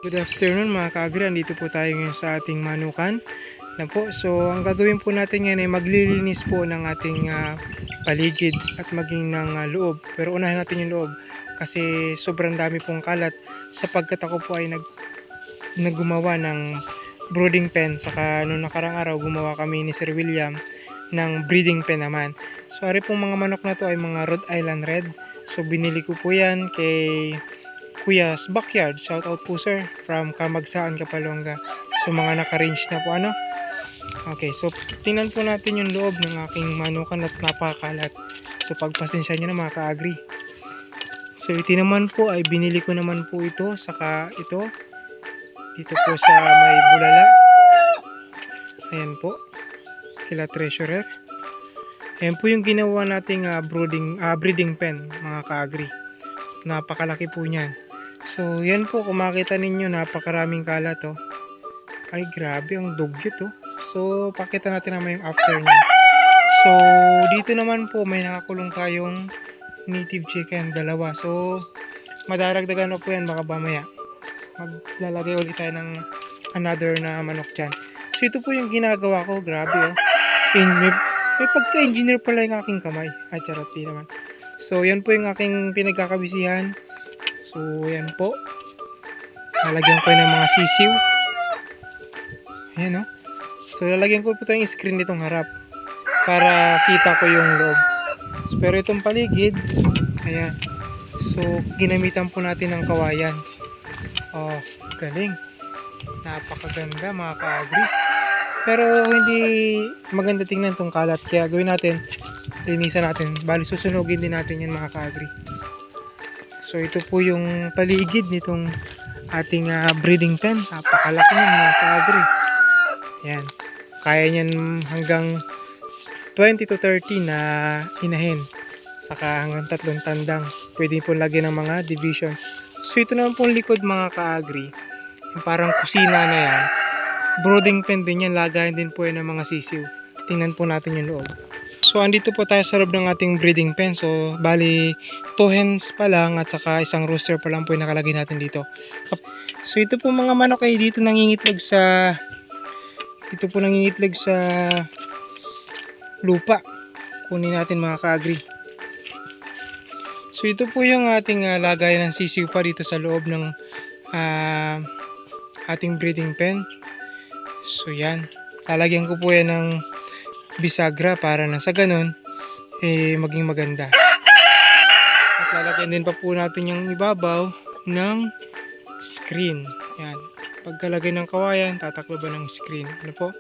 Good afternoon mga ka-agri, andito po tayo ngayon sa ating manukan na po. So ang gagawin po natin ngayon ay maglilinis po ng ating paligid at maging ng loob. Pero unahin natin yung loob kasi sobrang dami pong kalat sapagkat ako po ay naggumawa ng brooding pen. Saka noong nakarang araw gumawa kami ni Sir William ng breeding pen naman. So ari pong mga manok na to ay mga Rhode Island Red. So binili ko po yan kay Kuya's Backyard. Shout out po sir from Kamagsaan, Kapalonga. So mga naka-range na po ano. Okay, so tingnan po natin yung loob ng aking manukan at napakalat. So pagpasensya nyo na mga ka-agri. So ito naman po ay binili ko naman po ito. Saka ito dito po sa may bulala. Ayan po. Kila treasurer. Ayan po yung ginawa nating breeding pen mga ka-agri. Napakalaki po niyan. So yan po, kung makita ninyo napakaraming kalat oh. Ay grabe, ang dugyot oh. So pakita natin naman yung after niya. So dito naman po may nakakulong tayong native chicken, dalawa. So madaragdagan na po yan baka mamaya. Maglalagay ulit tayo ng another na manok dyan. So ito po yung ginagawa ko, grabe oh. May pagka-engineer pala yung aking kamay. Ay charot, di naman. So yan po yung aking pinagkakabisihan. So yan po. Lalagyan ko ng mga sisiw. Ayan o. So lalagyan ko po ito yung screen nitong harap. Para kita ko yung loob. So, pero itong paligid. Ayan. So ginamitan po natin ng kawayan. Oh, galing. Napakaganda mga ka-agri. Pero hindi maganda tingnan itong kalat. Kaya gawin natin. Linisan natin. Bali susunugin din natin yan mga ka-agri. So ito po yung paligid nitong ating breeding pen. Napakalaki ng mga ka-agri. Yan. Kaya niyan hanggang 20 to 30 na inahin. Saka hanggang 3 tandang. Pwede po lagyan ng mga division. So ito naman po likod mga ka-agri. Yung parang kusina na yan. Brooding pen din yan. Lagayan din po yan ng mga sisiw. Tingnan po natin yung loob. So andito po tayo sa loob ng ating breeding pen. So bali 2 hens pa lang at saka isang rooster pa lang po yung nakalagay natin dito. So ito po mga manok ay dito nangingitlog sa lupa. Kunin natin mga ka-agri. So ito po yung ating lagayan ng sisiw pa dito sa loob ng ating breeding pen. So yan. Lalagyan ko po yan ng bisagra para na sa ganun maging maganda. At lalagyan din pa po natin yung ibabaw ng screen. Yan. Pagkalagay ng kawayan, tatakloban ng screen. Ano po?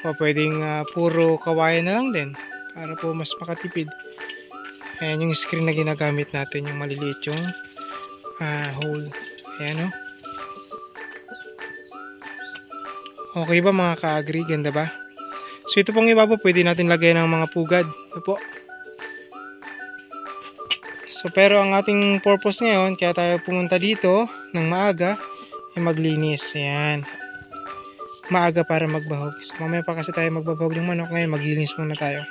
O pwedeng puro kawayan na lang din para po mas makatipid. Ayan yung screen na ginagamit natin, yung maliliit yung hole. Ayan o. Okay ba mga ka-agri? Ganda ba? So ito pong ibabaw pwede natin lagyan ng mga pugad. Ito po. So pero ang ating purpose ngayon, kaya tayo pumunta dito ng maaga, ay maglinis. Ayan. Maaga para magbahog. So mamaya pa kasi tayo magbabahog ng manok. Ngayon maglinis muna tayo.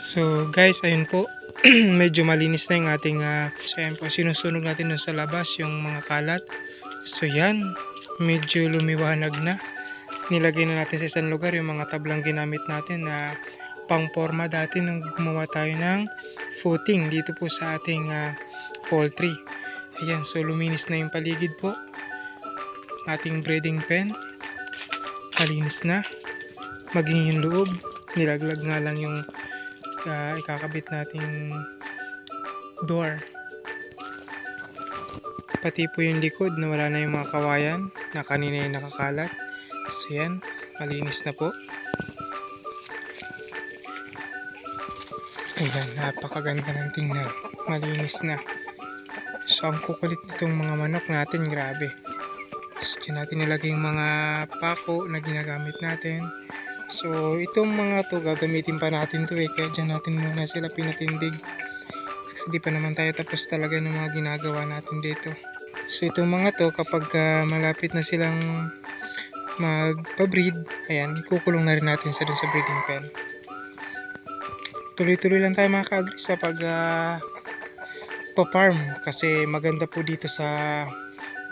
So guys, ayun po. Medyo malinis na yung ating so ayan po, sinusunog natin dun sa labas yung mga kalat. So yan, medyo lumiwanag na. Nilagay na natin sa isang lugar yung mga tablang ginamit natin na pang-forma dati nung gumawa tayo ng footing dito po sa ating poultry. Ayan, so luminis na yung paligid po. Ating breeding pen. Malinis na. Maging yung loob. Nilaglag nga lang yung ikakabit nating door. Pati po yung likod na wala na yung mga kawayan na kanina yung nakakalat. So yan, malinis na po. Ayan, napakaganda ng tingnan. Malinis na. So ang kukulit nitong mga manok natin, grabe. So dyan natin nilagay yung mga pako na ginagamit natin. So itong mga to gagamitin pa natin to kaya dyan natin muna sila pinatindig kasi di pa naman tayo tapos talaga ng mga ginagawa natin dito. So itong mga to kapag malapit na silang magpa-breed, ayan, ikukulong na rin natin sa dun sa breeding pen. Tuloy-tuloy lang tayo mga ka-agri sa pa-farm kasi maganda po dito sa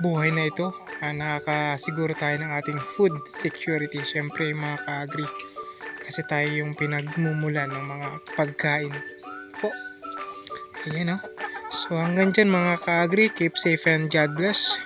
buhay na ito. Nakakasiguro tayo ng ating food security syempre mga ka-agri kasi tayo yung pinagmumulan ng mga pagkain po. Ayan o. So hanggang dyan mga ka-agri, keep safe and God bless.